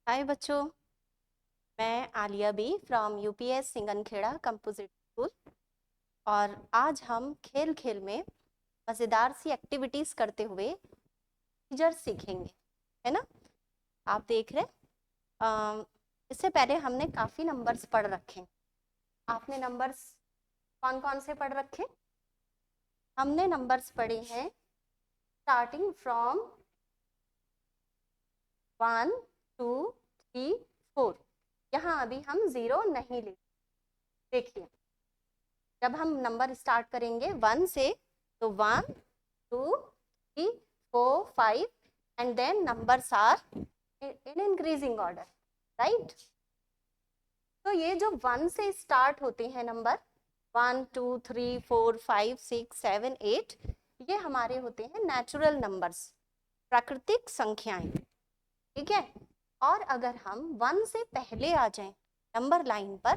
हाय बच्चों, मैं Aliya B from UPS Singankheda composite school. और आज हम खेल खेल में मज़ेदार सी एक्टिविटीज़ करते हुए टीचर सीखेंगे, है ना। आप देख रहे इससे पहले हमने काफ़ी नंबर्स पढ़ रखे। आपने नंबर्स कौन कौन से पढ़ रखे? हमने नंबर्स पढ़े हैं स्टार्टिंग फ्रॉम 1 2 3 4। यहाँ अभी हम 0 नहीं ले। देखिए, जब हम नंबर स्टार्ट करेंगे 1 से, तो 1 2 3 4 5 and then numbers are in increasing order, right. तो ये जो 1 से स्टार्ट होते हैं नंबर 1 2 3 4 5 6 7 8, ये हमारे होते हैं नेचुरल नंबर्स, प्राकृतिक संख्याएं, ठीक है। और अगर हम 1 से पहले आ जाएं नंबर लाइन पर,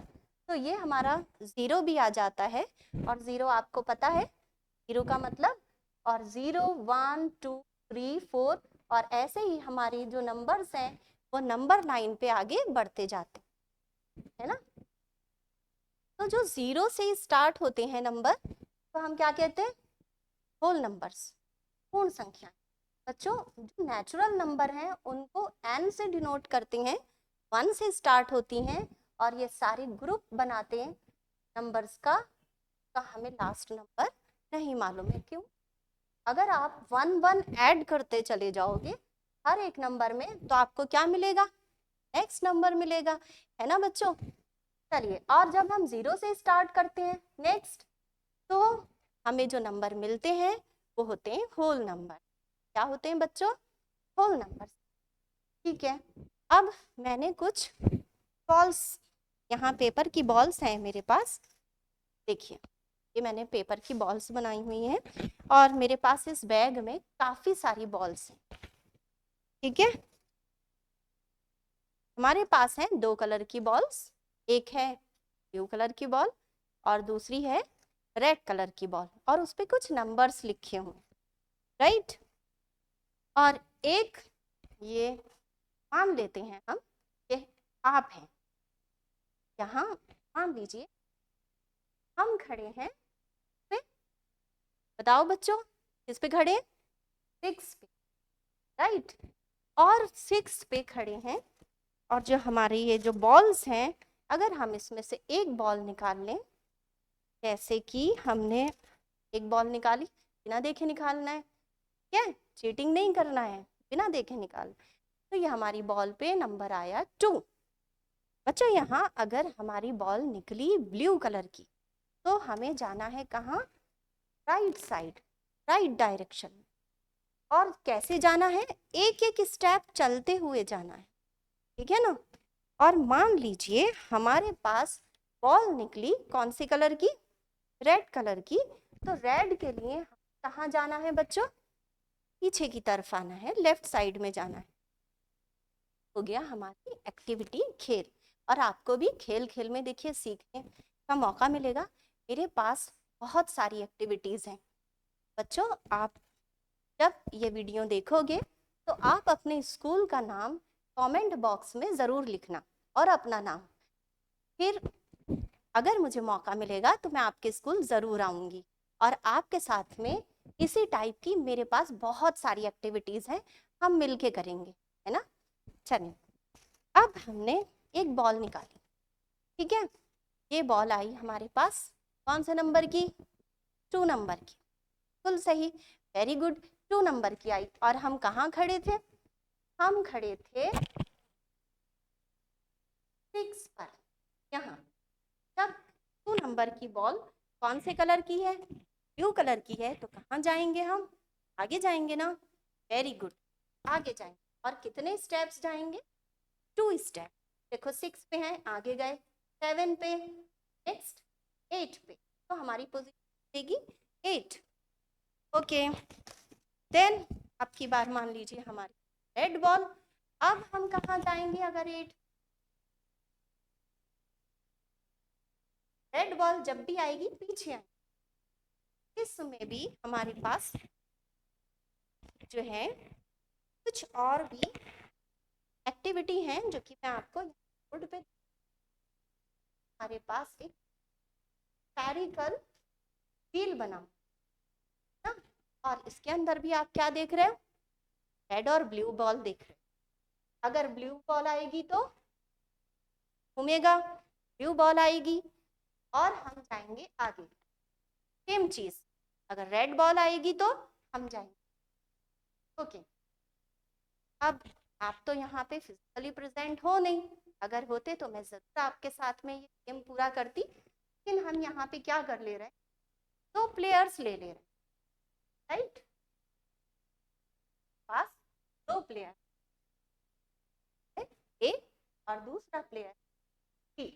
तो ये हमारा 0 भी आ जाता है। और 0 आपको पता है 0 का मतलब, और 0 1 2 3 4 और ऐसे ही हमारी जो नंबर्स हैं वो नंबर लाइन पे आगे बढ़ते जाते हैं ना। तो जो 0 से स्टार्ट होते हैं नंबर, तो हम क्या कहते हैं? होल नंबर्स, पूर्ण संख्या। बच्चों, जो नेचुरल नंबर हैं उनको n से डिनोट करते हैं, 1 से स्टार्ट होती हैं और ये सारे ग्रुप बनाते हैं नंबर्स का। हमें लास्ट नंबर नहीं मालूम है, क्यों? अगर आप 1 1 ऐड करते चले जाओगे हर एक नंबर में, तो आपको क्या मिलेगा? नेक्स्ट नंबर मिलेगा, है ना बच्चों। चलिए, और जब हम 0 से स्टार्ट करते हैं नेक्स्ट, तो हमें जो नंबर मिलते हैं वो होते हैं होल नंबर। क्या होते हैं बच्चों? होल नंबर, ठीक है। अब मैंने कुछ बॉल्स, यहाँ पेपर की बॉल्स हैं मेरे पास। देखिए, ये मैंने पेपर की बॉल्स बनाई हुई हैं और मेरे पास इस बैग में काफी सारी बॉल्स हैं, ठीक है। हमारे पास है 2 कलर की बॉल्स, एक है ब्लू कलर की बॉल और दूसरी है रेड कलर की बॉल, और उस पे कुछ नंबर्स लिखे हुए, राइट। और एक, ये मान लेते हैं हम कि आप हैं यहाँ, मान लीजिए हम खड़े हैं पे, बताओ बच्चों किस पे खड़े? 6 पे, राइट। और 6 पे खड़े हैं, और जो हमारे ये जो बॉल्स हैं, अगर हम इसमें से एक बॉल निकाल लें, जैसे कि हमने एक बॉल निकाली, बिना देखे निकालना है, क्या? चीटिंग नहीं करना है, बिना देखे निकाल। तो ये हमारी बॉल पे नंबर आया 2। बच्चों, यहाँ अगर हमारी बॉल निकली ब्लू कलर की, तो हमें जाना है कहाँ? Right side, right direction. और कैसे जाना है? एक एक स्टेप चलते हुए जाना है, ठीक है ना। और मान लीजिए हमारे पास बॉल निकली कौन सी कलर की? रेड कलर की। तो रेड के लिए कहाँ जाना है बच्चों? पीछे की तरफ आना है, लेफ्ट साइड में जाना है। हो गया हमारी एक्टिविटी खेल। और आपको भी खेल खेल में देखिए सीखने का मौका मिलेगा। मेरे पास बहुत सारी एक्टिविटीज़ हैं बच्चों। आप जब ये वीडियो देखोगे तो आप अपने स्कूल का नाम कमेंट बॉक्स में ज़रूर लिखना, और अपना नाम। फिर अगर मुझे मौका मिलेगा तो मैं आपके स्कूल ज़रूर आऊँगी, और आपके साथ में इसी टाइप की मेरे पास बहुत सारी एक्टिविटीज़ हैं, हम मिलके करेंगे, है ना। चलिए, अब हमने एक बॉल निकाली, ठीक है। ये बॉल आई हमारे पास कौन से नंबर की? 2 नंबर की। बिल्कुल सही, वेरी गुड, 2 नंबर की आई। और हम कहाँ खड़े थे? हम खड़े थे 6 पर, यहाँ। जब 2 नंबर की बॉल कौन से कलर की है? ब्लू कलर की है, तो कहाँ जाएंगे हम? आगे जाएंगे ना। वेरी गुड, आगे जाएंगे। और कितने स्टेप्स जाएंगे? 2 स्टेप। देखो 6 पे हैं, आगे गए 7 पे, नेक्स्ट 8 पे, तो हमारी पोजीशन देगी 8। ओके, देन अब की बार मान लीजिए हमारी रेड बॉल। अब हम कहाँ जाएंगे? अगर 8, रेड बॉल जब भी आएगी पीछे आएगी। इसमें भी हमारे पास जो है कुछ और भी एक्टिविटी एक्टिविटी है जो कि मैं आपको बोर्ड पे, हमारे पास एक स्फेरिकल व्हील बना ना, और इसके अंदर भी आप क्या देख रहे हो, रेड और ब्लू बॉल देख रहे हो। अगर ब्लू बॉल आएगी तो घूमेगा, ब्लू बॉल आएगी और हम जाएंगे आगे। सेम चीज, अगर रेड बॉल आएगी तो हम जाएंगे। ओके, अब आप तो यहाँ पे फिजिकली प्रेजेंट हो नहीं, अगर होते तो मैं जरूर आपके साथ में ये गेम पूरा करती, लेकिन हम यहाँ पे क्या कर ले रहे हैं, दो प्लेयर्स ले रहे हैं, राइट, पास दो प्लेयर, ए और दूसरा प्लेयर बी।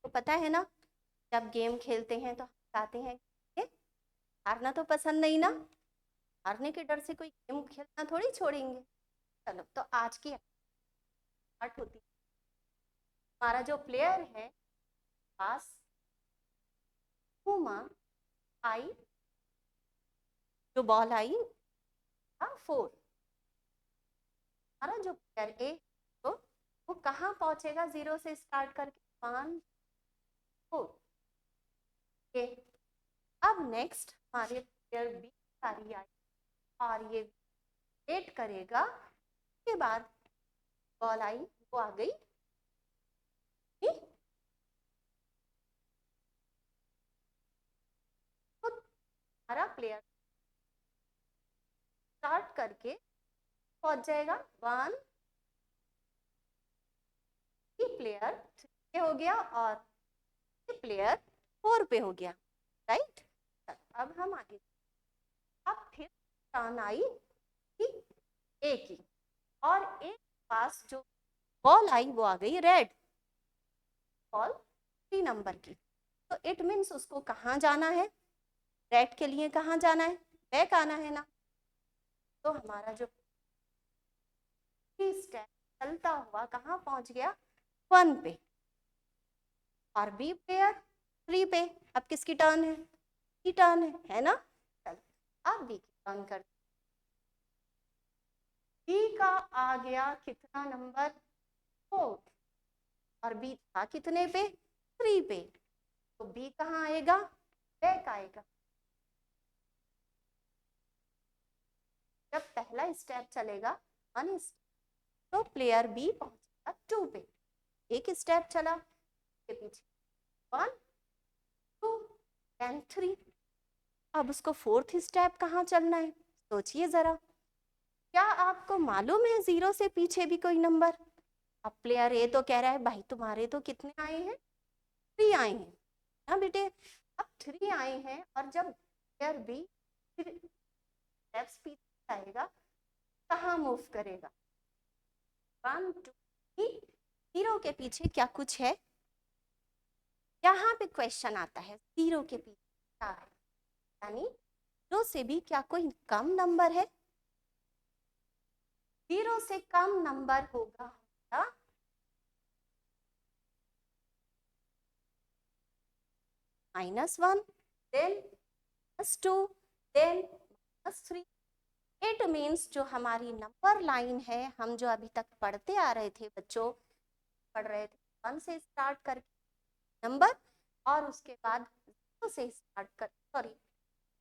तो पता है ना, जब गेम खेलते हैं तो हम चाहते हैं हारना तो पसंद नहीं ना, हारने के डर से कोई गेम खेलना थोड़ी छोड़ेंगे। चलो, तो आज की स्टार्ट होती है। हमारा जो प्लेयर है पास हुमा आई, जो बॉल आई 4, हमारा जो प्लेयर ए तो वो कहाँ पहुंचेगा, 0 से स्टार्ट करके 1 4 के। अब नेक्स्ट हमारे प्लेयर बी सारी आई और ये वेट करेगा, उसके बाद बॉल आई, वो आ गई तो हमारा प्लेयर स्टार्ट करके पहुंच जाएगा 1, प्लेयर 3 पे हो गया और प्लेयर 4 पे हो गया, राइट। अब हम आगे, अब फिर टर्न आई ए की, और ए के पास जो बॉल आई वो आ गई रेड बॉल 3 नंबर की। तो इट मीन्स उसको कहाँ जाना है, रेड के लिए कहाँ जाना है, बैक आना है ना। तो हमारा जो स्टेप चलता हुआ कहाँ पहुंच गया, 1 पे, और बी प्लेयर 3 पे। अब किसकी टर्न है, की टर्न है ना। चल, अब बी की टर्न कर, बी का आ गया कितना नंबर, 4, और बी था कितने पे, 3 पे। तो बी कहाँ आएगा, बैक आएगा। जब पहला स्टेप चलेगा 1 स्टेप, तो प्लेयर बी पहुंचेगा 2 पे, एक स्टेप चला के पीछे 1 2 एंड 3। अब उसको 4th स्टेप कहाँ चलना है, सोचिए जरा। क्या आपको मालूम है 0 से पीछे भी कोई नंबर? अब प्लेयर ए तो कह रहा है भाई तुम्हारे तो कितने आए हैं, 3 आए हैं ना बेटे। अब 3 आए हैं, और जब प्लेयर बी स्टेप्स पीछे आएगा, कहाँ मूव करेगा, 1 2 3, 0 के पीछे क्या कुछ है, यहाँ पे क्वेश्चन आता है 0 के पीछे क्या है, यानी 0 से भी क्या कोई कम नंबर है, 0 से कम नंबर होगा -1, देन -2, देन -3। इट मीन्स जो हमारी नंबर लाइन है, हम जो अभी तक पढ़ते आ रहे थे बच्चों, पढ़ रहे थे 1 से स्टार्ट करके नंबर, और उसके बाद 0 से स्टार्ट कर, सॉरी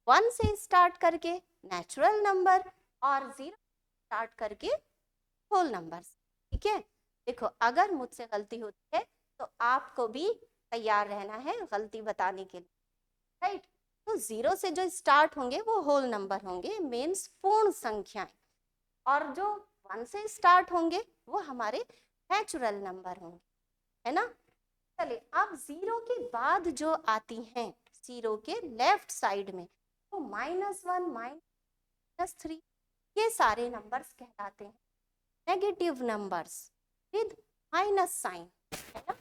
1 से स्टार्ट करके नेचुरल नंबर, और 0 स्टार्ट करके होल नंबर्स। ठीक है, देखो अगर मुझसे गलती होती है तो आपको भी तैयार रहना है गलती बताने के लिए, राइट। तो 0 से जो स्टार्ट होंगे वो होल नंबर होंगे, मीन्स पूर्ण संख्याएं, और जो 1 से स्टार्ट होंगे वो हमारे नेचुरल नंबर होंगे, है ना। चलिए, अब 0 के बाद जो आती हैं 0 के लेफ्ट साइड में, तो -1 -3, ये सारे नंबर्स कहलाते हैं negative numbers with minus sign, है ना।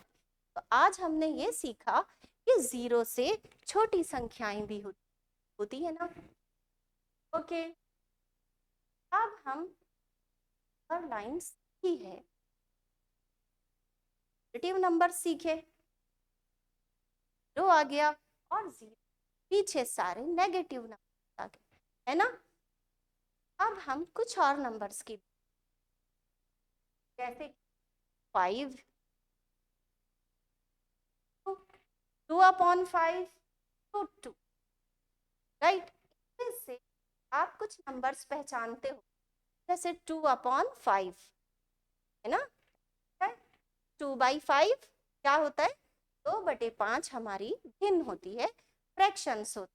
तो आज हमने ये सीखा कि 0 से छोटी संख्याएं भी होती है ना। ओके, अब हम लाइन की है पॉजिटिव नंबर सीखे, 0 आ गया और 0 पीछे सारे नेगेटिव नंबर आ गए, है ना। अब हम कुछ और नंबर्स की, जैसे 5, 2 अपॉन 5 तो 2, राइट। इसमें से आप कुछ नंबर्स पहचानते हो, जैसे 2 अपॉन 5 है ना, 2/5 क्या होता है, 2/5 हमारी भिन्न होती है, फ्रैक्शंस होती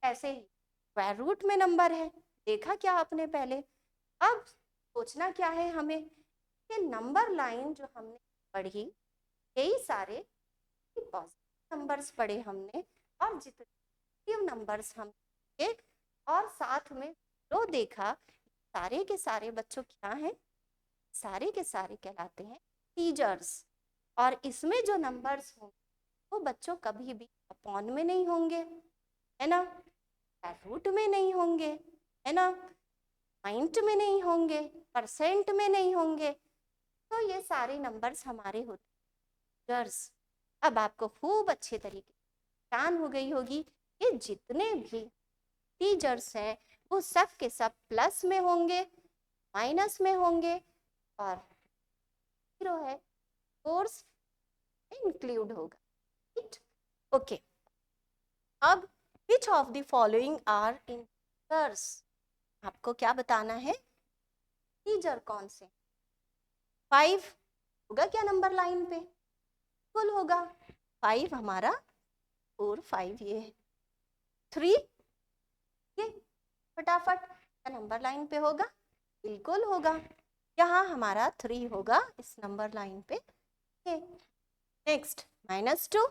है। ऐसे ही स्क्वायर रूट में नंबर है, देखा क्या आपने पहले। अब सोचना क्या है हमें, कि नंबर लाइन जो हमने पढ़ी, यही सारे पॉजिटिव नंबर्स पढ़े हमने, और जितने नंबर्स हम और साथ में जो देखा, सारे के सारे बच्चों क्या हैं, सारे के सारे कहलाते हैं इंटीजर्स। और इसमें जो नंबर्स होंगे वो बच्चों कभी भी अपॉन में नहीं होंगे, है ना, रूट में नहीं होंगे, है ना, पॉइंट में नहीं होंगे, परसेंट में नहीं होंगे। तो ये सारे नंबर्स हमारे होते हैं इंटीजर्स। अब आपको खूब अच्छे तरीके पहचान हो गई होगी कि जितने भी इंटीजर्स हैं वो सब के सब प्लस में होंगे, माइनस में होंगे, और जीरो है कोर्स इंक्लूड होगा, राइट। ओके, अब which of the following are integers, आपको क्या बताना है, इंटीजर कौन से। 5 होगा क्या नंबर लाइन पे, बिल्कुल होगा, 5 हमारा, और 5 ये है, 3 ये फटाफट नंबर लाइन पे होगा, बिल्कुल होगा, यहाँ हमारा 3 होगा इस नंबर लाइन पे। नेक्स्ट -2,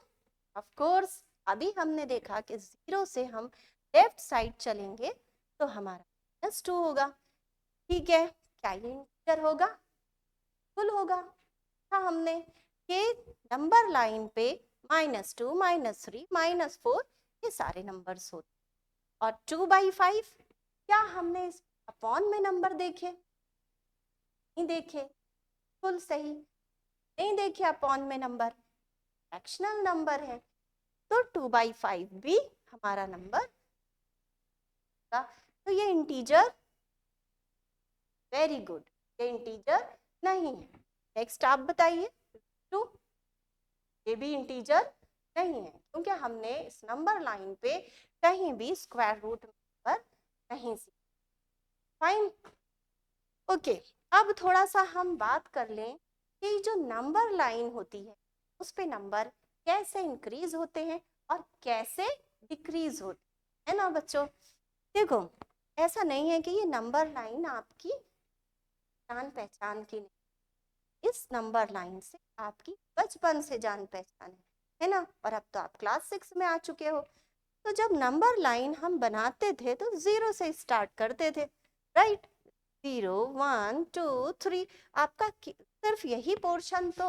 ऑफ कोर्स अभी हमने देखा कि 0 से हम लेफ्ट साइड चलेंगे तो हमारा -2 होगा, ठीक है। क्या ये इंटीजर होगा, बिल्कुल होगा। हमने कि नंबर लाइन पे -2, -3, -4 ये सारे नंबर्स होते। और 2/5 क्या हमने इस अपॉन में नंबर देखे, नहीं देखे, बिल्कुल सही, नहीं देखे अपॉन में नंबर, फ्रैक्शनल नंबर है, तो 2/5 भी हमारा नंबर, तो ये इंटीजर, वेरी गुड, ये इंटीजर नहीं है। नेक्स्ट आप बताइए, 2 ये भी इंटीजर नहीं है, क्योंकि हमने इस नंबर लाइन पे कहीं भी स्क्वायर रूट नंबर नहीं सीखा। Fine, okay. अब थोड़ा सा हम बात कर लें कि जो नंबर लाइन होती है उस पे नंबर कैसे इंक्रीज होते हैं और कैसे डिक्रीज होते हैं ना बच्चों। देखो, ऐसा नहीं है कि ये नंबर लाइन आपकी जान पहचान की नहीं, इस नंबर लाइन से आपकी बचपन से जान पहचान है ना, और अब तो आप क्लास 6 में आ चुके हो। तो जब नंबर लाइन हम बनाते थे तो 0 से स्टार्ट करते थे, राइट, 0, 1, 2, 3, आपका सिर्फ यही पोर्शन तो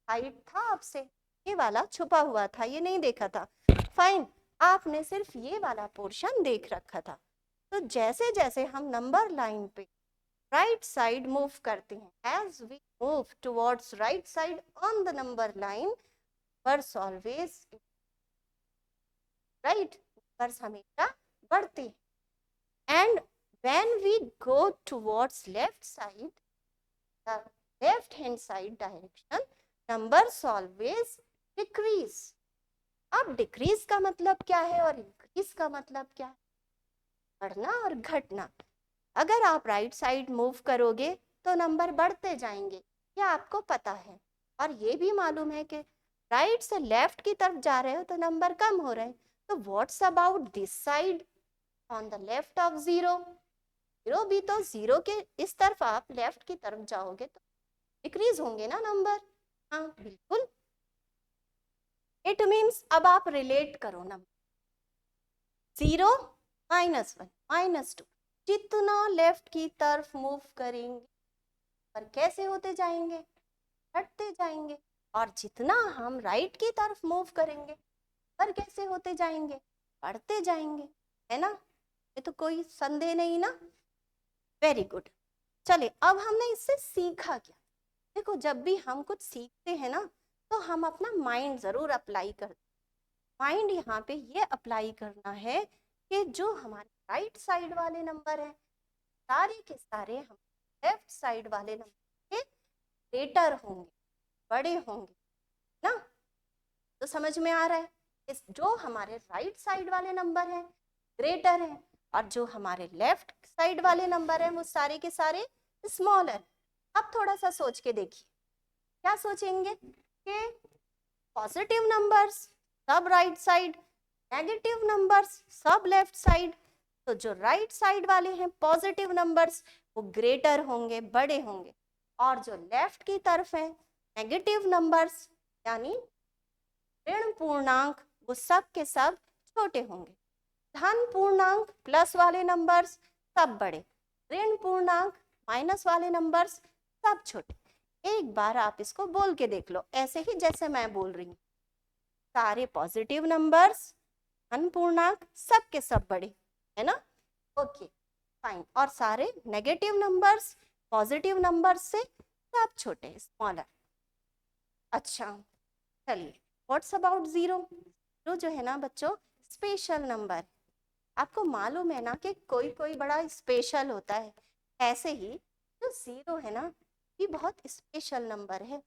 हाइड था आपसे, ये वाला छुपा हुआ था, ये नहीं देखा था, फाइन, आपने सिर्फ ये वाला पोर्शन देख रखा था। तो जैसे जैसे हम नंबर लाइन पे राइट साइड मूव करते हैं, as we move towards right side on the number line, numbers always, right, numbers हमेशा बढ़ते हैं। And when we go towards left side, the left hand side direction, numbers always decrease। अब decrease का मतलब क्या है और इंक्रीज का मतलब क्या है, बढ़ना और घटना। अगर आप राइट साइड मूव करोगे तो नंबर बढ़ते जाएंगे, ये आपको पता है, और ये भी मालूम है कि राइट से लेफ्ट की तरफ जा रहे हो तो नंबर कम हो रहे हैं। तो what's about this side, on the left of 0, 0 भी तो 0 के इस तरफ आप लेफ्ट की तरफ जाओगे तो डिक्रीज होंगे ना नंबर, हाँ बिल्कुल। इट मीन्स अब आप रिलेट करो नंबर 0, -1, -2, जितना लेफ्ट की तरफ मूव करेंगे पर कैसे होते जाएंगे, घटते जाएंगे, और जितना हम राइट की तरफ मूव करेंगे पर कैसे होते जाएंगे, बढ़ते जाएंगे, है ना, ये तो कोई संदेह नहीं ना। वेरी गुड, चलिए अब हमने इससे सीखा क्या। देखो, जब भी हम कुछ सीखते हैं ना तो हम अपना माइंड जरूर अप्लाई करते हैं। माइंड यहाँ पे ये अप्लाई करना है कि जो हमारे राइट साइड वाले नंबर हैं सारे के सारे हम लेफ्ट साइड वाले नंबर के ग्रेटर होंगे, बड़े होंगे ना। तो समझ में आ रहा है, इस जो हमारे राइट साइड वाले नंबर हैं ग्रेटर हैं, और जो हमारे लेफ्ट साइड वाले नंबर हैं वो सारे के सारे स्मॉलर। अब थोड़ा सा सोच के देखिए, क्या सोचेंगे कि पॉजिटिव नंबर्स सब राइट साइड, नेगेटिव नंबर्स सब लेफ्ट साइड। तो जो राइट साइड वाले हैं पॉजिटिव नंबर्स वो ग्रेटर होंगे, बड़े होंगे, और जो लेफ्ट की तरफ है नेगेटिव नंबर्स यानी ऋण पूर्णांक वो सब के सब छोटे होंगे। धन पूर्णांक प्लस वाले नंबर्स सब बड़े, ऋण पूर्णांक माइनस वाले नंबर्स सब छोटे। एक बार आप इसको बोल के देख लो ऐसे ही जैसे मैं बोल रही हूँ, सारे पॉजिटिव नंबर्स धन पूर्णांक सब के सब बड़े, है ना। ओके फाइन, और सारे नेगेटिव नंबर्स पॉजिटिव नंबर्स से सब छोटे, स्मॉलर। अच्छा चलिए, व्हाट्स अबाउट जीरो? जीरो जो है ना बच्चों स्पेशल नंबर, आपको मालूम है ना कि कोई कोई बड़ा स्पेशल होता है, ऐसे ही जो जीरो है ना ये बहुत स्पेशल नंबर है।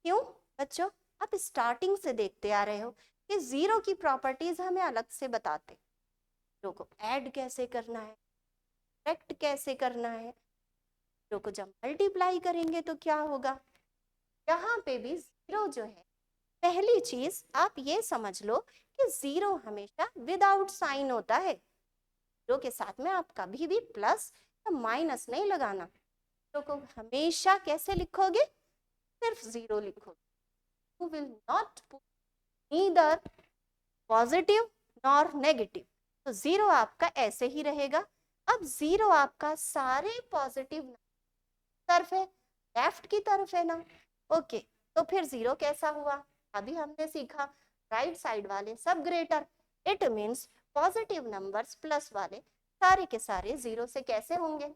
क्यों बच्चों? आप स्टार्टिंग से देखते आ रहे हो कि जीरो की प्रॉपर्टीज हमें अलग से बताते, जीरो को ऐड कैसे करना है, सब्ट्रैक्ट कैसे करना है, जीरो को जब मल्टीप्लाई करेंगे तो क्या होगा। यहाँ पे भी जीरो जो है, पहली चीज आप ये समझ लो कि जीरो हमेशा विदाउट साइन होता है। जीरो के साथ में आप कभी भी प्लस या माइनस नहीं लगाना, जीरो को हमेशा कैसे लिखोगे, सिर्फ जीरो लिखोगे। You will not put neither positive nor negative, तो जीरो आपका ऐसे ही रहेगा। अब जीरो आपका सारे पॉजिटिव तरफ है, लेफ्ट की तरफ है ना। ओके तो फिर जीरो कैसा हुआ, अभी हमने सीखा राइट साइड वाले सब greater, it means positive numbers plus वाले सारे के सारे जीरो से कैसे होंगे,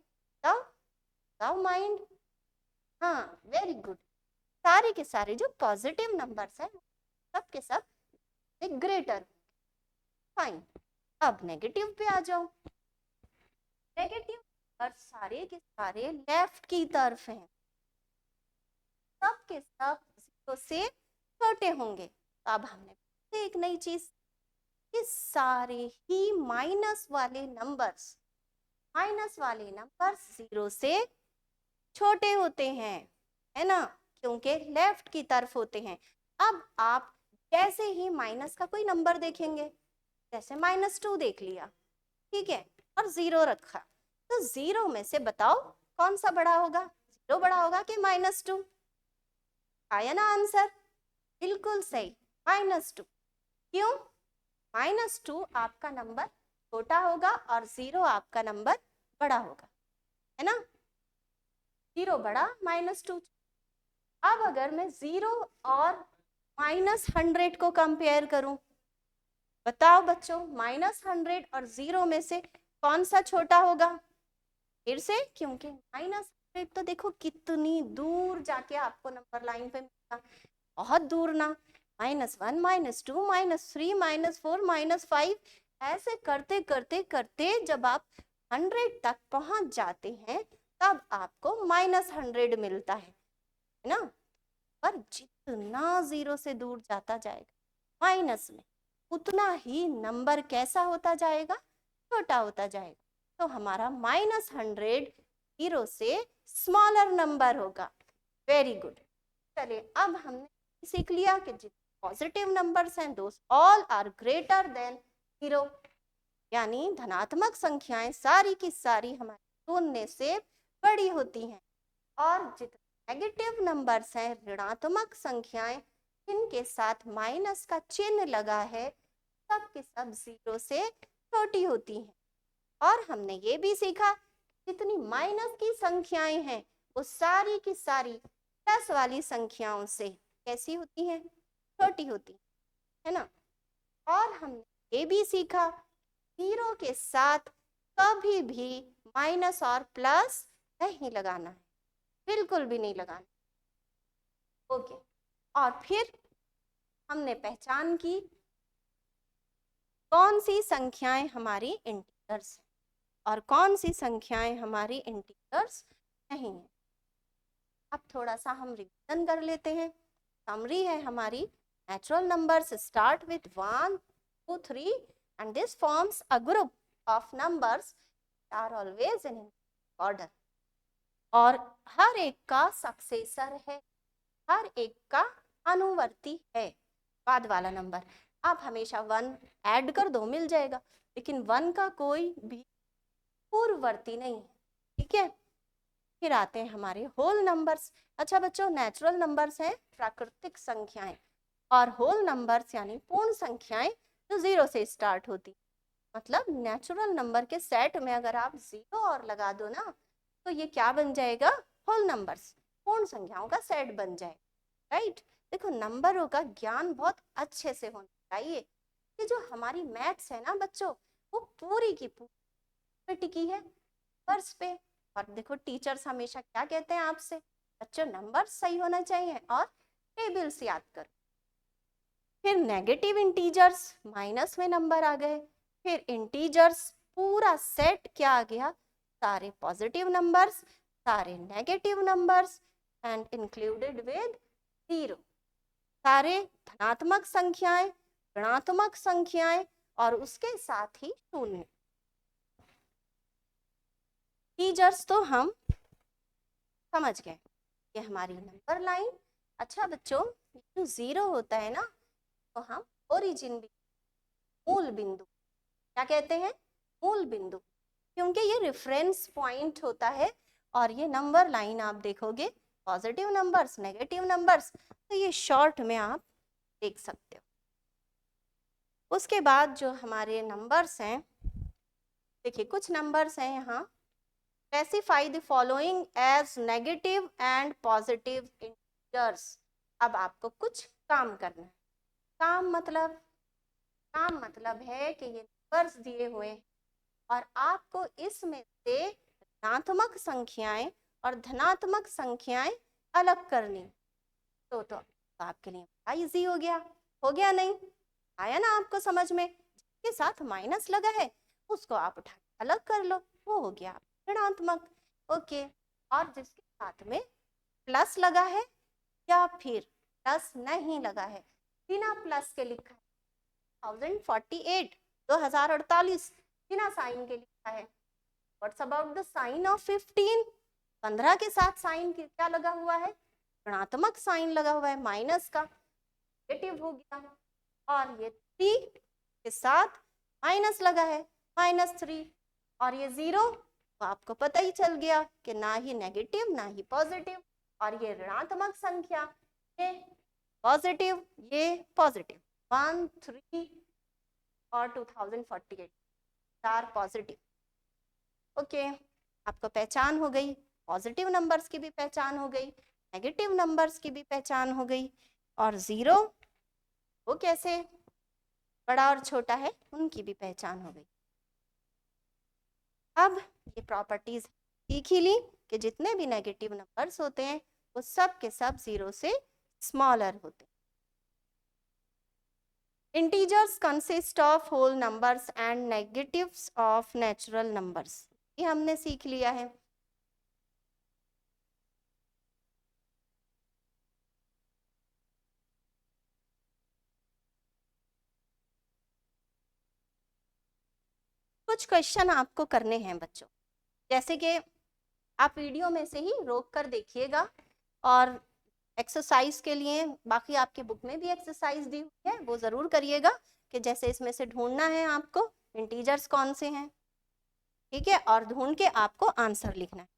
बताओ माइंड। हाँ वेरी गुड, सारे के सारे जो पॉजिटिव नंबर्स हैं सब के सब ग्रेटर। फाइन, अब नेगेटिव पे आ जाओ। नेगेटिव नंबर सारे के सारे लेफ्ट की तरफ हैं, सब के सब जीरो से छोटे होंगे। तो अब हमने एक नई चीज कि सारे ही माइनस वाले नंबर्स जीरो से छोटे होते हैं, है ना, क्योंकि लेफ्ट की तरफ होते हैं। अब आप जैसे ही माइनस का कोई नंबर देखेंगे, जैसे -2 देख लिया, ठीक है, और जीरो रखा, तो जीरो में से बताओ कौन सा बड़ा होगा, जीरो बड़ा होगा कि -2? आया ना आंसर, बिल्कुल सही, -2। क्यों? -2 आपका नंबर छोटा होगा और जीरो आपका नंबर बड़ा होगा, है ना, जीरो बड़ा -2। अब अगर मैं जीरो और -100 को कंपेयर करूं, बताओ बच्चों -100 और जीरो में से कौन सा छोटा होगा? फिर से क्योंकि -100 तो देखो कितनी दूर जाके आपको नंबर लाइन पे मिलेगा, बहुत दूर ना, -1 -2 -3 -4 -5 ऐसे करते करते करते जब आप 100 तक पहुंच जाते हैं तब आपको -100 मिलता है ना। पर जितना जीरो से दूर जाता जाएगा माइनस में, उतना ही नंबर कैसा होता जाएगा, छोटा होता जाएगा। तो हमारा -100 जीरो से स्मॉलर नंबर होगा। Very good. चलिए अब हमने सीख लिया कि जितने पॉजिटिव नंबर्स हैं those all are greater than zero, यानी धनात्मक संख्याएं सारी की सारी हमारे शून्य से बड़ी होती हैं, और जितने नेगेटिव नंबर्स हैं ऋणात्मक संख्याएं जिनके साथ माइनस का चिन्ह लगा है सब के सब जीरो से छोटी होती हैं। और हमने ये भी सीखा जितनी माइनस की संख्याएं हैं वो सारी की सारी प्लस वाली संख्याओं से कैसी होती हैं, छोटी होती है ना। और हमने ये भी सीखा जीरो के साथ कभी भी माइनस और प्लस नहीं लगाना है, बिल्कुल भी नहीं लगाना। ओके, और फिर हमने पहचान की कौन सी संख्याएं हमारी इंटीजर्स और कौन सी संख्याएं हमारी इंटीजर्स नहीं है। अब थोड़ा सा हम रिवीजन कर लेते हैं। समरी है हमारी, natural numbers start with 1 2 3 and this forms a group of numbers are always in order, और हर एक का सक्सेसर है, हर एक का अनुवर्ती है बाद वाला नंबर। आप हमेशा 1 ऐड कर दो मिल जाएगा, लेकिन 1 का कोई भी पूर्ववर्ती नहीं, ठीक है। फिर आते हैं हमारे होल नंबर्स। अच्छा बच्चों, नेचुरल नंबर्स हैं प्राकृतिक संख्याएं, और होल नंबर्स यानी पूर्ण संख्याएं जो 0 से स्टार्ट होती। मतलब नेचुरल नंबर के सेट में अगर आप 0 और लगा दो ना, तो ये क्या बन जाएगा? होल नंबर्स, पूर्ण संख्याओं का सेट बन जाएगा, राइट। देखो, नंबरों का ज्ञान बहुत अच्छे से होना चाहिए। ये जो हमारी मैथ्स है ना बच्चों, वो पूरी की पूरी टिकी है नंबर्स पे। और देखो, टीचर्स हमेशा क्या कहते हैं आपसे? बच्चों, नंबर सही होना चाहिए और टेबल्स याद करो। फिर नेगेटिव इंटीजर्स, माइनस में नंबर आ गए। फिर इंटीजर्स, पूरा सेट क्या आ गया? सारे पॉजिटिव नंबर्स, सारे negative numbers and included with 0, सारे धनात्मक संख्याएं, ऋणात्मक संख्याएं और उसके साथ ही शून्य। इंटीजर्स तो हम समझ गए, ये हमारी नंबर लाइन। अच्छा बच्चों, जो 0 होता है ना, तो हम ओरिजिन, मूल बिंदु क्या कहते हैं? मूल बिंदु, क्योंकि ये रेफरेंस पॉइंट होता है। और ये नंबर लाइन आप देखोगे, पॉजिटिव नंबर्स, नेगेटिव नंबर्स, तो ये शॉर्ट में आप देख सकते हो। उसके बाद जो हमारे नंबर्स हैं, देखिए कुछ नंबर्स हैं यहाँ, specify the following as negative and positive integers. अब आपको कुछ काम करना है। काम मतलब है कि ये नंबर्स दिए हुए हैं और आपको इसमें से ऋणात्मक संख्याएं और धनात्मक संख्याएं अलग करनी। तो आपके लिए इजी हो गया नहीं? आया ना आपको समझ में? जिसके साथ माइनस लगा है उसको आप उठा अलग कर लो, वो हो गया ऋणात्मक। ओके, और जिसके साथ में प्लस लगा है या फिर प्लस नहीं लगा है, बिना प्लस के लिखा है 2048 बिना साइन के लिखा है। What's about the sign of 15? 15 के साथ साइन क्या लगा हुआ है? ऋणात्मक साइन लगा हुआ है, माइनस का, नेगेटिव हो गया। और ये 3 के साथ माइनस लगा है, -3। और ये 0, तो आपको पता ही चल गया कि ना ही नेगेटिव ना ही पॉजिटिव। और ये ऋणात्मक संख्या, ये पॉजिटिव, ये पॉजिटिव, 1 3 और 2048 4 पॉजिटिव। ओके, आपको पहचान हो गई, पॉजिटिव नंबर्स की भी पहचान हो गई, नेगेटिव नंबर्स की भी पहचान हो गई, और 0 वो कैसे बड़ा और छोटा है उनकी भी पहचान हो गई। अब ये प्रॉपर्टीज सीख ही ली कि जितने भी नेगेटिव नंबर्स होते हैं वो सब के सब 0 से स्मॉलर होते हैं। Integers consist of whole numbers and negatives of natural numbers, ये हमने सीख लिया है। कुछ क्वेश्चन आपको करने हैं बच्चों, जैसे कि आप वीडियो में से ही रोक कर देखिएगा, और एक्सरसाइज के लिए बाकी आपकी बुक में भी एक्सरसाइज दी हुई है, वो ज़रूर करिएगा कि जैसे इसमें से ढूंढना है आपको इंटीजर्स कौन से हैं, ठीक है, और ढूंढ के आपको आंसर लिखना है।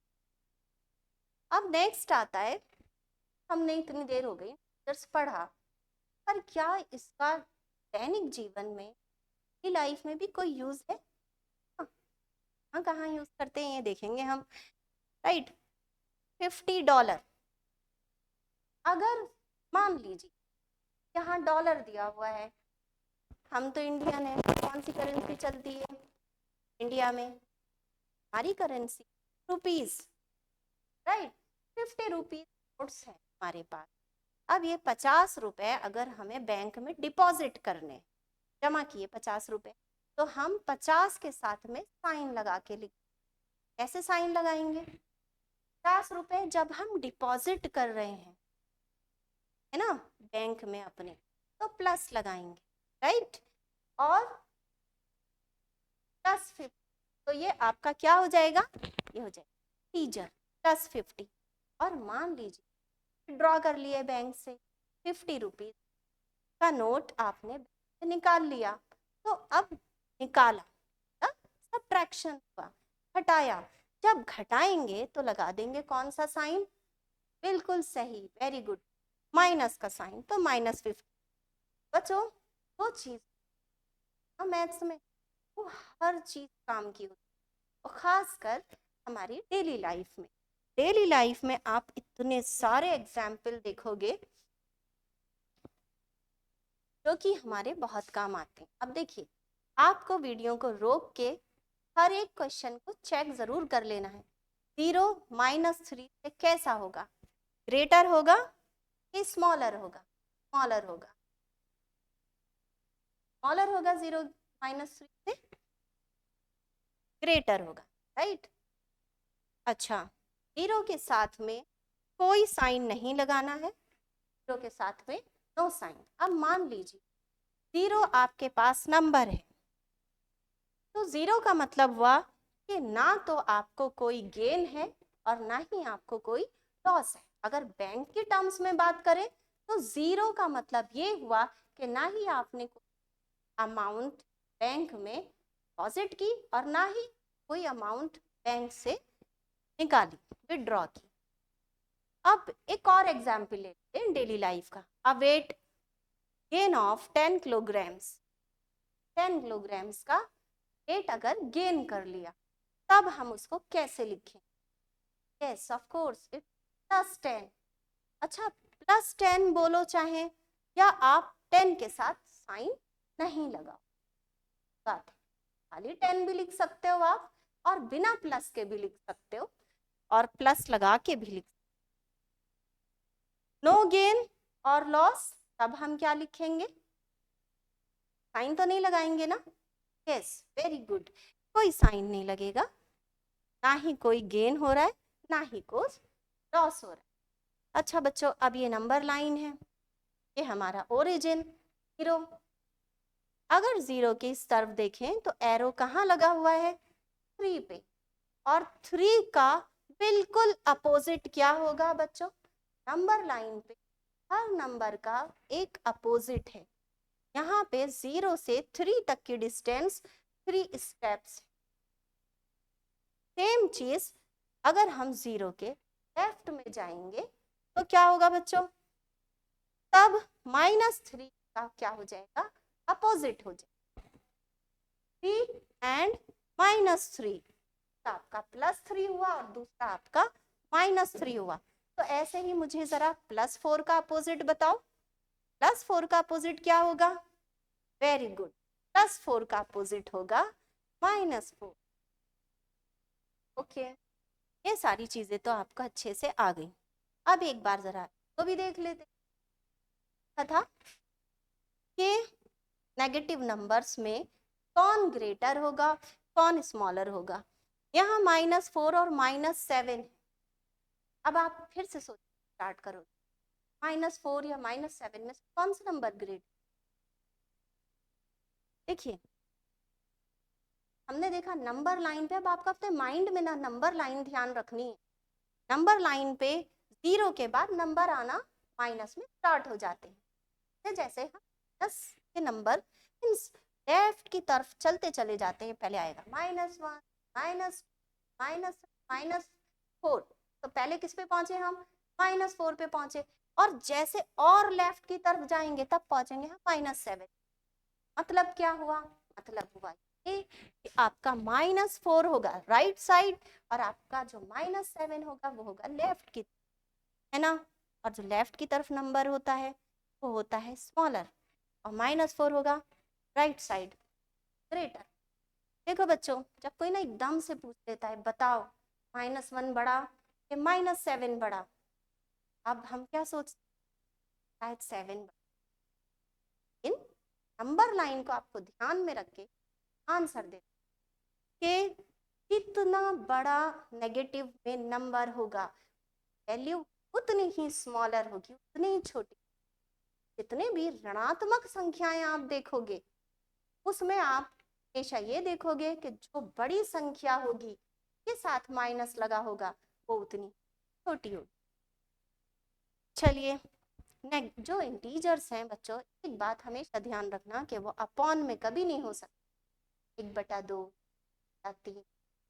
अब नेक्स्ट आता है, हमने इतनी देर हो गई इंटीजर्स पढ़ा, पर क्या इसका दैनिक जीवन में, लाइफ में भी कोई यूज है? हाँ, कहाँ यूज करते हैं ये देखेंगे हम, राइट। $50, अगर मान लीजिए यहाँ डॉलर दिया हुआ है, हम तो इंडियन है, कौन सी करेंसी चलती है इंडिया में? हमारी currency rupees, right. 50 rupees notes है हमारे पास। अब ये 50 रुपए अगर हमें बैंक में डिपॉजिट करने, जमा किए 50 रुपए, तो हम 50 के साथ में साइन लगा के लिख, कैसे साइन लगाएंगे? ₹50 जब हम डिपॉजिट कर रहे हैं, है ना, बैंक में अपने, तो प्लस लगाएंगे, राइट, और +50, तो ये आपका क्या हो जाएगा, ये हो जाएगा टीजर +50। और मान लीजिए ड्रॉ कर लिए बैंक से, ₹50 का नोट आपने बैंक से निकाल लिया, तो अब निकाला, सब्ट्रैक्शन हुआ, घटाया, जब घटाएंगे तो लगा देंगे कौन सा साइन, बिल्कुल सही, वेरी गुड, माइनस का साइन, तो -50। बच्चों वो चीज मैथ्स में वो हर चीज काम की होती है, और खासकर हमारी डेली लाइफ में, डेली लाइफ में आप इतने सारे एग्जाम्पल देखोगे जो कि हमारे बहुत काम आते हैं। अब देखिए, आपको वीडियो को रोक के हर एक क्वेश्चन को चेक जरूर कर लेना है। 0 -3 से कैसा होगा, ग्रेटर होगा कि स्मॉलर होगा, स्मॉलर होगा, स्मॉलर होगा, 0 -3 से ग्रेटर होगा, राइट। अच्छा, 0 के साथ में कोई साइन नहीं लगाना है, 0 के साथ में नो साइन। अब मान लीजिए 0 आपके पास नंबर है, तो 0 का मतलब हुआ कि ना तो आपको कोई गेन है और ना ही आपको कोई लॉस है। अगर बैंक के टर्म्स में बात करें तो 0 का मतलब ये हुआ कि ना ही आपने कोई अमाउंट बैंक में डिपॉजिट की और ना ही कोई अमाउंट बैंक से निकाली, विड्रॉ की। अब एक और एग्जाम्पल लेते हैं डेली लाइफ का। A weight gain of 10 kilograms, 10 kilograms का वेट अगर गेन कर लिया, तब हम उसको कैसे लिखें? Yes of course it +10। अच्छा, +10 बोलो चाहे, या आप 10 के साथ साइन नहीं लगाओ, बात खाली 10 भी लिख सकते हो आप, और बिना प्लस के भी लिख सकते हो, और प्लस लगा के भी लिख। नो गेन और लॉस, तब हम क्या लिखेंगे? साइन तो नहीं लगाएंगे ना? यस, वेरी गुड, कोई साइन नहीं लगेगा, ना ही कोई गेन हो रहा है ना ही कोई लॉस हो रहा है। अच्छा बच्चों, अब ये नंबर लाइन है, ये हमारा ओरिजिन 0। अगर 0 की इस तरफ देखें तो एरो कहाँ लगा हुआ है? 3 पे, और 3 का बिल्कुल अपोजिट क्या होगा बच्चों? नंबर लाइन पे हर नंबर का एक अपोजिट है। यहाँ पे 0 से 3 तक की डिस्टेंस 3 स्टेप्स। सेम चीज अगर हम 0 के लेफ्ट में जाएंगे तो क्या होगा बच्चों? तब -3 का क्या हो जाएगा? अपोजिट हो जाएगा। 3 एंड -3, आपका +3 हुआ और दूसरा आपका -3 हुआ। तो ऐसे ही मुझे जरा +4 का अपोजिट बताओ। +4 का अपोजिट क्या होगा? वेरी गुड, +4 का अपोजिट होगा -4। ओके, ये सारी चीजें तो आपको अच्छे से आ गई। अब एक बार जरा तो भी देख लेते था कि नेगेटिव नंबर्स में कौन ग्रेटर होगा, कौन स्मॉलर होगा। यहाँ -4 और -7। अब आप फिर से सोच स्टार्ट करो, -4 या -7 में से कौन सा नंबर ग्रेट? देखिए, हमने देखा नंबर लाइन पे, अब आपको अपने माइंड में ना नंबर लाइन ध्यान रखनी है। नंबर लाइन पे 0 के बाद नंबर आना माइनस में स्टार्ट हो जाते हैं। जैसे हम 10 के नंबर लेफ्ट की तरफ चलते चले जाते हैं, पहले आएगा -1 -4, तो पहले किस पे पहुंचे हम? -4 पे पहुंचे, और जैसे और लेफ्ट की तरफ जाएंगे तब पहुंचेंगे हम -7। मतलब क्या हुआ? मतलब हुआ ये कि आपका -4 होगा राइट साइड, और आपका जो -7 होगा वो होगा लेफ्ट की, है ना। और जो लेफ्ट की तरफ नंबर होता है वो होता है स्मॉलर, और -4 होगा राइट साइड ग्रेटर। देखो बच्चों, जब कोई ना एकदम से पूछ लेता है बताओ -1 बड़ा कि -7 बड़ा, अब हम क्या सोचते हैं? शायद 7 बड़ा। इन नंबर लाइन को आपको ध्यान में रख के आंसर दे कि कितना बड़ा नेगेटिव में नंबर होगा वैल्यू उतनी ही स्मॉलर होगी, उतनी ही छोटी। जितने भी ऋणात्मक संख्याएं आप देखोगे उसमें आप हमेशा ये देखोगे कि जो बड़ी संख्या होगी के साथ माइनस लगा होगा वो उतनी छोटी होगी। चलिए नेक्स्ट, जो इंटीजर्स हैं बच्चों, एक बात हमेशा ध्यान रखना कि वो अपॉन में कभी नहीं हो सकते। 1/2, 3,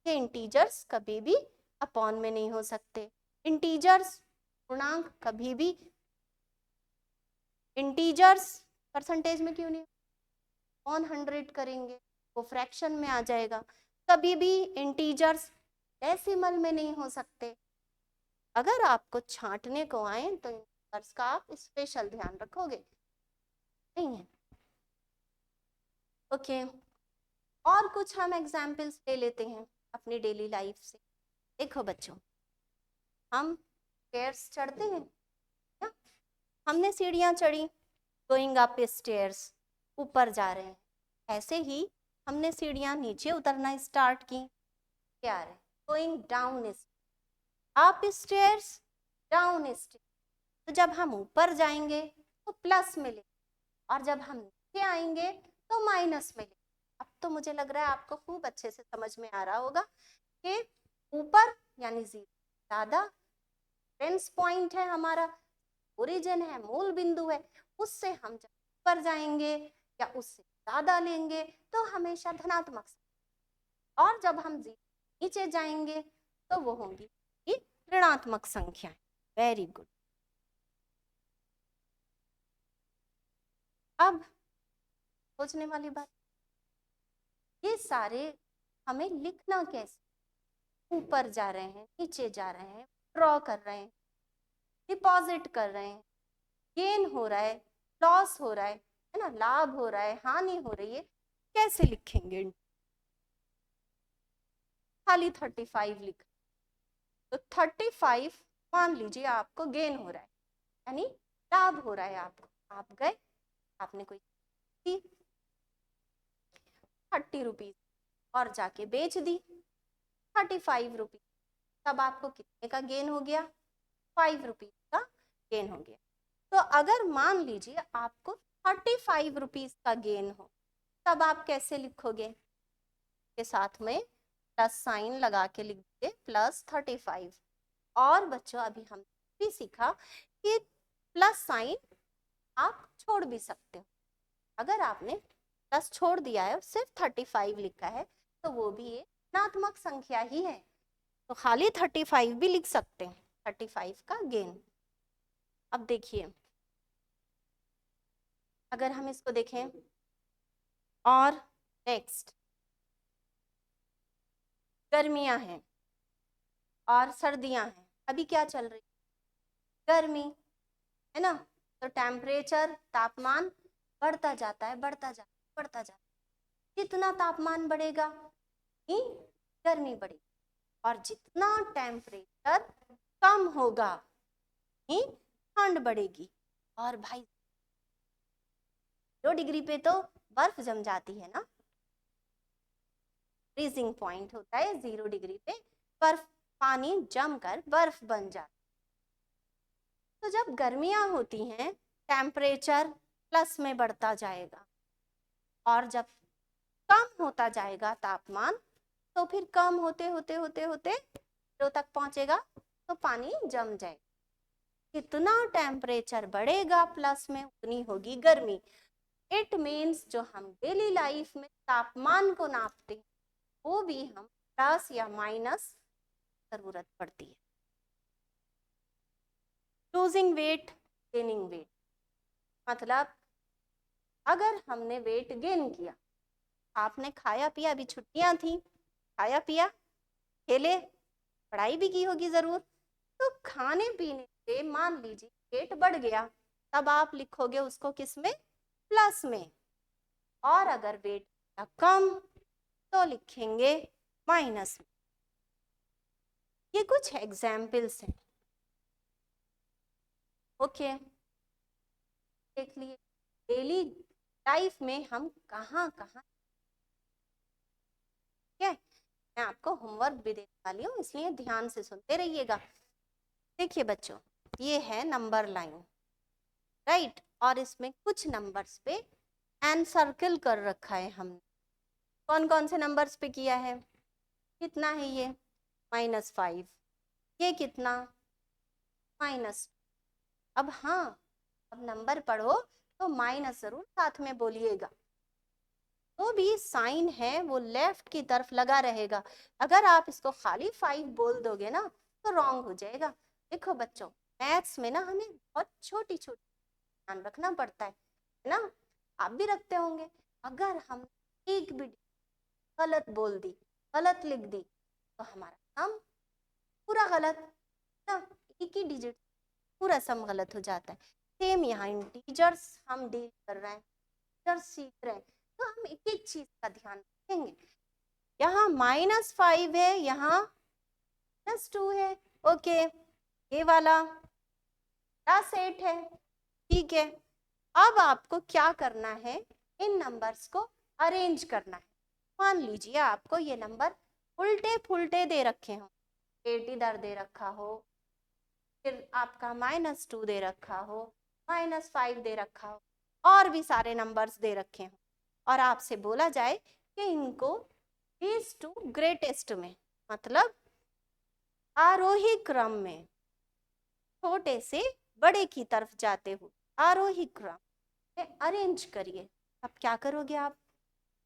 ये इंटीजर्स कभी भी अपॉन में नहीं हो सकते। इंटीजर्स पूर्णांक कभी भी, इंटीजर्स परसेंटेज में क्यों नहीं, 100 करेंगे वो फ्रैक्शन में आ जाएगा। कभी भी इंटीजर्स डेसिमल में नहीं हो सकते। अगर आपको छांटने को आए तो इंटीजर्स का आप स्पेशल ध्यान रखोगे, नहीं है। ओके, और कुछ हम एग्जाम्पल्स ले लेते हैं अपनी डेली लाइफ से। देखो बच्चों, हम स्टेयर्स चढ़ते हैं ना, हमने सीढ़ियां चढ़ी, गोइंग अप स्टेयर्स, ऊपर जा रहे हैं। ऐसे ही हमने सीढ़ियां नीचे उतरना स्टार्ट की, क्या रहे, going down up stairs, down stairs. तो जब हम ऊपर जाएंगे तो प्लस मिले और जब हम नीचे आएंगे तो माइनस मिले। अब तो मुझे लग रहा है आपको खूब अच्छे से समझ में आ रहा होगा कि ऊपर यानी 0 ज्यादा रेफरेंस पॉइंट है, हमारा ओरिजिन है, मूल बिंदु है, उससे हम जब ऊपर जाएंगे या उससे ज्यादा लेंगे तो हमेशा धनात्मक, और जब हम नीचे जाएंगे तो वो होंगी ऋणात्मक संख्याएं। Very good. अब सोचने वाली बात, ये सारे हमें लिखना कैसे, ऊपर जा रहे हैं, नीचे जा रहे हैं, ड्रॉ कर रहे हैं, डिपॉजिट कर रहे हैं, गेन हो रहा है, लॉस हो रहा है ना, लाभ हो रहा है, हानि हो रही है, कैसे लिखेंगे? खाली 35 लिख, तो 35 मान लीजिए आपको गेन हो रहा है, यानी लाभ हो रहा है आपको। आप गए, आपने कोई 30 रुपीज और जाके बेच दी 35 रुपीज, तब आपको कितने का गेन हो गया? 5 रुपीज का गेन हो गया। तो अगर मान लीजिए आपको 35 रुपीज का गेन हो, तब आप कैसे लिखोगे? के साथ में प्लस साइन लगा के लिख दीजिए +35। और बच्चों अभी हम भी सीखा कि प्लस साइन आप छोड़ भी सकते हो। अगर आपने प्लस छोड़ दिया है, सिर्फ 35 लिखा है, तो वो भी एक ऋणात्मक संख्या ही है, तो खाली 35 भी लिख सकते हैं, 35 का गेन। अब देखिए, अगर हम इसको देखें, और नेक्स्ट गर्मियां हैं और सर्दियां हैं, अभी क्या चल रही, गर्मी है ना, तो टेम्परेचर, तापमान बढ़ता जाता है, बढ़ता जाता है, बढ़ता जाता है। जितना तापमान बढ़ेगा ही गर्मी बढ़ेगी, और जितना टेम्परेचर कम होगा ही ठंड बढ़ेगी। और भाई 0 डिग्री पे तो बर्फ जम जाती है ना, फ्रीजिंग पॉइंट होता है 0 डिग्री पे, बर्फ, पानी जमकर बर्फ बन जाता है। तो जब गर्मियां होती हैं टेम्परेचर प्लस में बढ़ता जाएगा, और जब कम होता जाएगा तापमान, तो फिर कम होते होते होते होते 0 तक पहुंचेगा, तो पानी जम जाएगा। कितना टेम्परेचर बढ़ेगा प्लस में, उतनी होगी गर्मी। इट मीन्स जो हम डेली लाइफ में तापमान को नापते हैं, वो भी हम प्लस या माइनस जरूरत पड़ती है। लूजिंग वेट, गेनिंग वेट, मतलब अगर हमने वेट गेन किया, आपने खाया पिया, अभी छुट्टियां थी, खाया पिया, खेले, पढ़ाई भी की होगी जरूर, तो खाने पीने से मान लीजिए वेट बढ़ गया, तब आप लिखोगे उसको किस में? प्लस में। और अगर वेट कम तो लिखेंगे माइनस में। ये कुछ एग्जाम्पल्स हैं। ओके, देख लिए डेली लाइफ में हम कहाँ कहाँ, ठीक है, मैं आपको होमवर्क भी देने वाली हूँ, इसलिए ध्यान से सुनते रहिएगा। देखिए बच्चों, ये है नंबर लाइन, राइट, और इसमें कुछ नंबर्स पे एन सर्किल कर रखा है हमने। कौन कौन से नंबर्स पे किया है? कितना है ये? -5। ये कितना? -2। अब हाँ, अब नंबर पढ़ो तो माइनस जरूर साथ में बोलिएगा, तो भी साइन है वो लेफ्ट की तरफ लगा रहेगा। अगर आप इसको खाली 5 बोल दोगे ना तो रॉन्ग हो जाएगा। देखो बच्चों, मैथ्स में ना हमें बहुत छोटी छोटी ध्यान रखना पड़ता है ना, आप भी रखते होंगे। अगर हम एक भी गलत बोल दी, गलत लिख दी, तो हमारा सम पूरा गलत ना, एक ही डिजिट पूरा सम गलत हो जाता है। सेम यहाँ इंटीजर्स हम डील कर रहे हैं, इंटीजर्स सीख रहे हैं, तो हम एक एक चीज का ध्यान रखेंगे। यहाँ -5 है, यहाँ +2 है, ओके, ये वाला +8 है, ठीक है। अब आपको क्या करना है? इन नंबर्स को अरेंज करना है। मान लीजिए आपको ये नंबर उल्टे फुलटे दे रखे हो, 8 इधर दे रखा हो, फिर आपका -2 दे रखा हो, -5 दे रखा हो, और भी सारे नंबर्स दे रखे हो, और आपसे बोला जाए कि इनको लीस्ट टू ग्रेटेस्ट में, मतलब आरोही क्रम में छोटे से बड़े की तरफ जाते हुए आरोही क्रम में अरेंज करिए। अब क्या करोगे आप?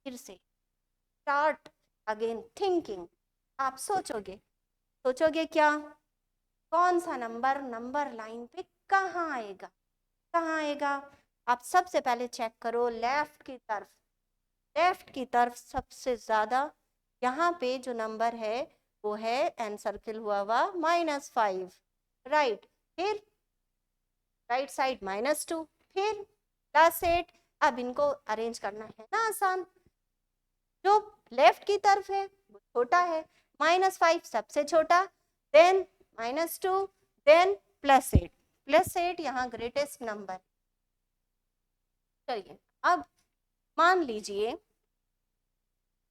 फिर से स्टार्ट अगेन थिंकिंग। आप सोचोगे क्या? कौन सा नंबर नंबर लाइन पे कहाँ आएगा, कहाँ आएगा? आप सबसे पहले चेक करो लेफ्ट की तरफ, लेफ्ट की तरफ सबसे ज्यादा यहाँ पे जो नंबर है वो है एन सर्किल हुआ हुआ -5, राइट, फिर राइट साइड -2, फिर +8। अब इनको अरेंज करना है ना आसान। जो लेफ्ट की तरफ है वो छोटा है, -5 सबसे छोटा, देन -2, देन +8, +8 यहाँ ग्रेटेस्ट नंबर। चलिए, अब मान लीजिए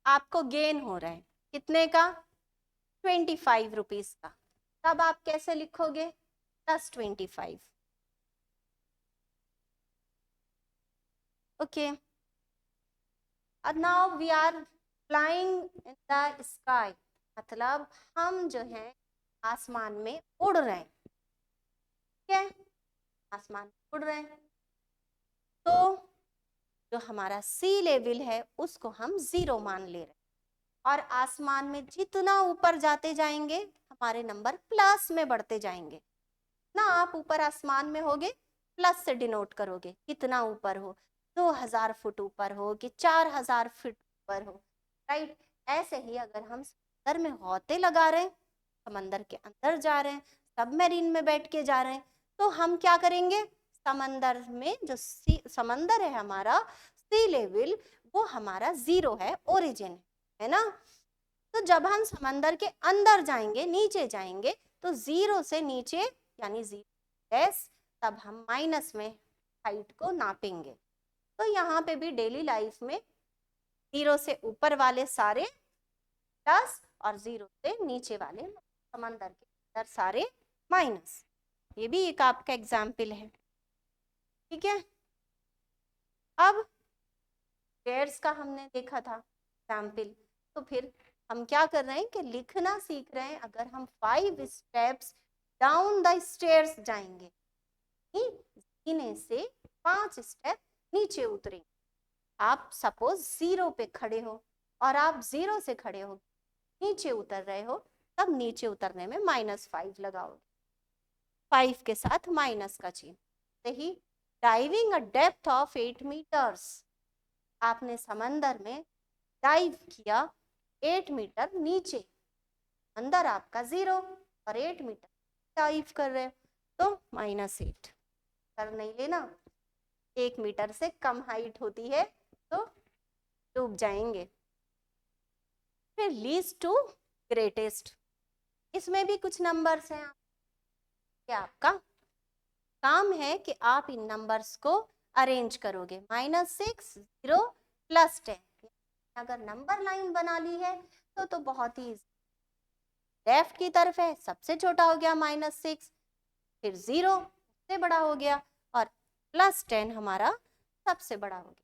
आपको गेन हो रहा है कितने का? 25 रुपीज का। तब आप कैसे लिखोगे? +25, okay. Now we are flying in the sky, मतलब हम जो है आसमान में उड़ रहे हैं, ठीक है, आसमान में उड़ रहे हैं। तो जो हमारा सी लेवल है उसको हम 0 मान ले रहे हैं, और आसमान में जितना ऊपर जाते जाएंगे हमारे नंबर प्लस में बढ़ते जाएंगे ना। आप ऊपर आसमान में होगे प्लस से डिनोट करोगे, कितना ऊपर हो, 2000 फुट ऊपर हो कि 4000 फुट ऊपर हो, राइट। ऐसे ही अगर हम समंदर में गौते लगा रहे हैं, समंदर के अंदर जा रहे हैं, सबमरीन में बैठ के जा रहे हैं, तो हम क्या करेंगे? समंदर में जो समंदर है हमारा सी लेवल, वो हमारा 0 है, ओरिजिन है ना। तो जब हम समंदर के अंदर जाएंगे, नीचे जाएंगे, तो 0 से नीचे यानी 0 तब हम माइनस में हाइट को नापेंगे। तो यहाँ पे भी डेली लाइफ में 0 से ऊपर वाले सारे प्लस और 0 से नीचे वाले समंदर के अंदर सारे माइनस। ये भी एक आपका एग्जाम्पल है, ठीक है। अब पेयर्स का हमने देखा था एग्जाम्पल, तो फिर हम क्या कर रहे हैं कि लिखना सीख रहे हैं। अगर हम 5 स्टेप्स डाउन द स्टेयर्स जाएंगे, जीने से 5 स्टेप नीचे उतरेंगे। आप सपोज 0 पे खड़े हो और आप 0 से खड़े हो, नीचे उतर रहे हो, तब नीचे उतरने में -5 लगाओगे, 5 के साथ माइनस का चिन्ह। सही, diving a depth of 8 metres, आपने समंदर में डाइव किया 8 मीटर नीचे, अंदर आपका 0 और 8 मीटर डाइव कर रहे हो, तो -8 कर नहीं लेना। 1 मीटर से कम हाइट होती है तो डूब जाएंगे। फिर लीस्ट टू ग्रेटेस्ट, इसमें भी कुछ नंबर्स हैं। क्या आपका काम है कि आप इन नंबर्स को अरेंज करोगे, -6, 0, +10। अगर नंबर लाइन बना ली है तो बहुत ही लेफ्ट की तरफ है, सबसे छोटा हो गया -6, फिर 0 सबसे बड़ा हो गया और +10 हमारा सबसे बड़ा हो गया।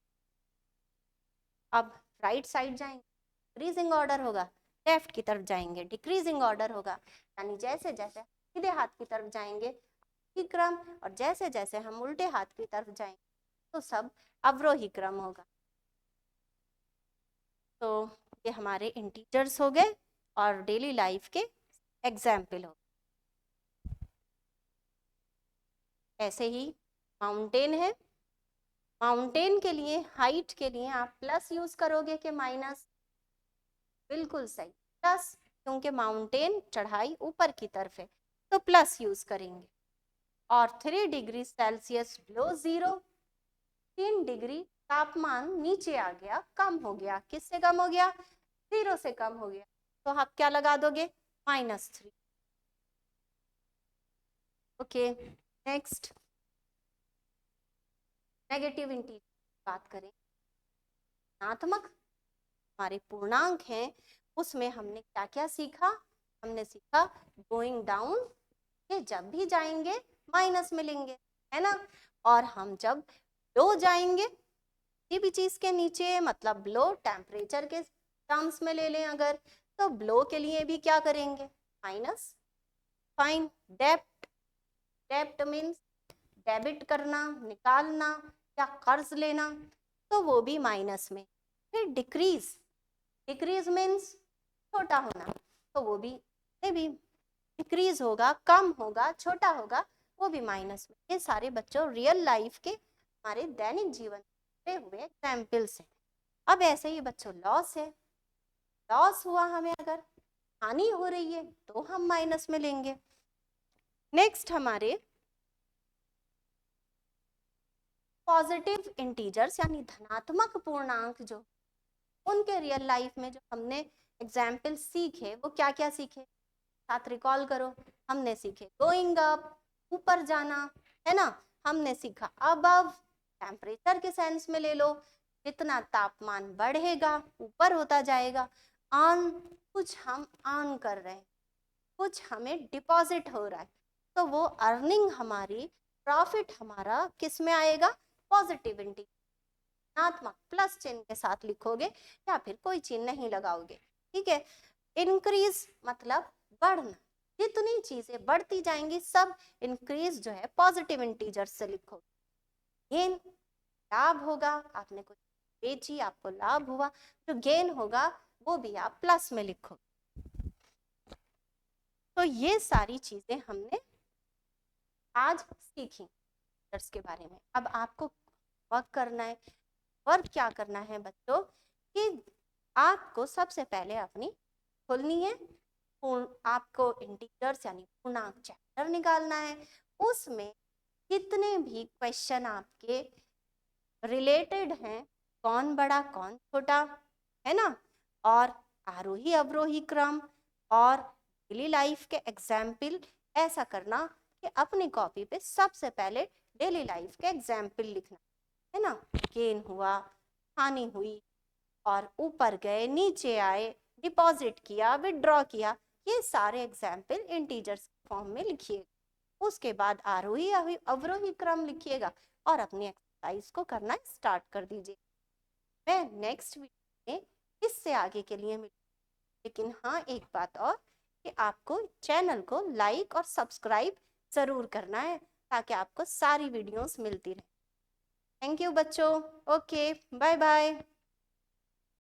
अब राइट साइड जाएंगे इंक्रीजिंग ऑर्डर होगा, लेफ्ट की तरफ जाएंगे डिक्रीजिंग ऑर्डर होगा, यानी जैसे जैसे सीधे हाथ की तरफ जाएंगे ही क्रम और जैसे जैसे हम उल्टे हाथ की तरफ जाएंगे तो सब अवरोही क्रम होगा। तो ये हमारे इंटीजर्स हो गए और डेली लाइफ के एग्जाम्पल हो। ऐसे ही माउंटेन है, माउंटेन के लिए हाइट के लिए आप प्लस यूज करोगे कि माइनस? बिल्कुल सही, प्लस, क्योंकि माउंटेन चढ़ाई ऊपर की तरफ है तो प्लस यूज करेंगे। और 3 डिग्री सेल्सियस बिलो 0, 3 डिग्री तापमान नीचे आ गया, कम हो गया। किससे कम हो गया? 0 से कम हो गया, तो आप क्या लगा दोगे? -3। ओके, नेक्स्ट नेगेटिव इंटीजर बात करें। धनात्मक हमारे पूर्णांक हैं, उसमें हमने क्या क्या सीखा? हमने सीखा गोइंग डाउन के जब भी जाएंगे माइनस मिलेंगे, है ना। और हम जब लो जाएंगे किसी भी चीज के नीचे, मतलब लो टेम्परेचर के टर्म्स में ले लें अगर, तो लो के लिए भी क्या करेंगे? माइनस। फाइन, डेब्ट, डेब्ट मीन्स डेबिट करना, निकालना या कर्ज लेना, तो वो भी माइनस में। फिर डिक्रीज, डिक्रीज मीन्स छोटा होना, तो वो भी डिक्रीज होगा, कम होगा, छोटा होगा, वो भी माइनस में। ये सारे बच्चों रियल लाइफ के हमारे दैनिक जीवन में हुए एग्जाम्पल्स हैं। अब ऐसे ही बच्चों लॉस है, लॉस हुआ हमें अगर हानि हो रही है तो हम माइनस में लेंगे। नेक्स्ट हमारे पॉजिटिव इंटीजर्स यानी धनात्मक पूर्णांक, जो उनके रियल लाइफ में जो हमने एग्जाम्पल सीखे वो क्या क्या सीखे? साथ रिकॉल करो। हमने सीखे गोइंग अप, ऊपर जाना, है ना। हमने सीखा अबव, टेम्परेचर के सेंस में ले लो, जितना तापमान बढ़ेगा ऊपर होता जाएगा। ऑन, कुछ हम ऑन कर रहे हैं, कुछ हमें डिपॉजिट हो रहा है, तो वो अर्निंग हमारी, प्रॉफिट हमारा किस में आएगा? पॉजिटिव इंटीजर, धनात्मक प्लस चिन्ह के साथ लिखोगे या फिर कोई चिन्ह नहीं लगाओगे, ठीक है। इंक्रीज मतलब बढ़ना, जितनी चीजें बढ़ती जाएंगी सब इंक्रीज जो है पॉजिटिव इंटीजर से लिखो। गेन, लाभ होगा, आपने कुछ बेची आपको लाभ हुआ, जो गेन होगा वो भी आप प्लस में लिखो। तो ये सारी चीजें हमने आज सीखी इंटीजर्स के बारे में। अब आपको वर्क करना है। वर्क क्या करना है बच्चों कि आपको सबसे पहले अपनी खोलनी है, आपको इंटीजर्स यानी पूर्णांक चैप्टर निकालना है। उसमें कितने भी क्वेश्चन आपके रिलेटेड हैं, कौन बड़ा कौन छोटा, है ना, और आरोही अवरोही क्रम और डेली लाइफ के एग्जाम्पल, ऐसा करना कि अपनी कॉपी पे सबसे पहले डेली लाइफ के एग्जाम्पल लिखना, है ना। गेन हुआ, हानि हुई, और ऊपर गए, नीचे आए, डिपॉजिट किया, विड्रॉ किया, ये सारे एग्जाम्पल इंटीजर्स फॉर्म में लिखिएगा। उसके बाद आरोही अवरोही क्रम लिखिएगा और अपनी एक्सरसाइज को करना स्टार्ट कर दीजिए। मैं नेक्स्ट वीडियो में इससे आगे के लिए मिलूंगी, लेकिन हाँ एक बात और कि आपको चैनल को लाइक और सब्सक्राइब जरूर करना है ताकि आपको सारी वीडियोस मिलती रहे। थैंक यू बच्चों, ओके, बाय बाय।